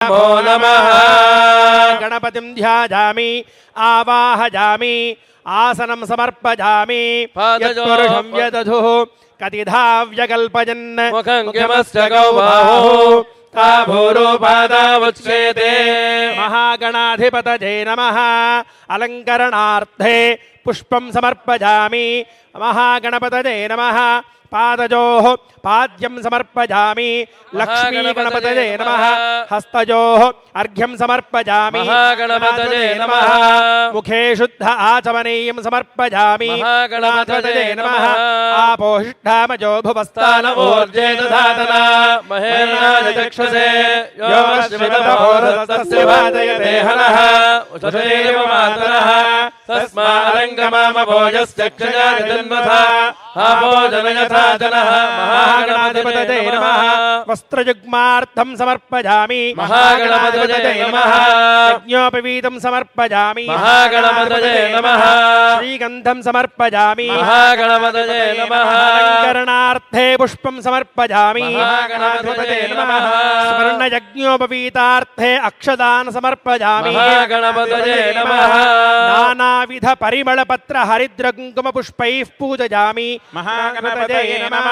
नमो नमः। गणपतिं ध्यायामि आवाहयामि आसनं समर्पयामि यत्पुरुषं यदधुः कतिधा व्यकल्पयन् मुखं किमश्च गौबाहुः ताभूरूपादावुच्येते। महागणाधिपतये नमः। अलङ्करणार्थे पुष्पं समर्पयामि महागणपतये नमः। पादयोः पाद्यं समर्पयामि लक्ष्मी गणपतये नमः। हस्तयोः अर्घ्यं समर्पयामि महागणपतये नमः। मुखे शुद्ध आचमनीयं समर्पयामि महागणपतये नमः। आपोषिष्ठामजो भुवस्तान ऊर्जे दधातना महेन्द्राय चक्षुषे यो वश्वितभोरस्तस्य वादयते हनः उषधेव मातरः तस्मारङ्गमामभोजश्चक्षुषाय जन्मथा आभोजन यथा जनः। महागणाधिपतये नमः। वस्त्रयुग्मार्थं समर्पयामि महागणपतये नमः। यज्ञोपवीतं समर्पयामि महागणपतये नमः। श्रीगन्धं समर्पयामि महागणपतये नमः। अलङ्करणार्थे पुष्पं समर्पयामि महागणपतये नमः। स्वर्णयज्ञोपवीतार्थे अक्षदान समर्पयामि महागणपतये नमः। नानाविध परिमलपत्र हरिद्र कुङ्कुम पुष्पैः पूजयामि महागणपतये नमः।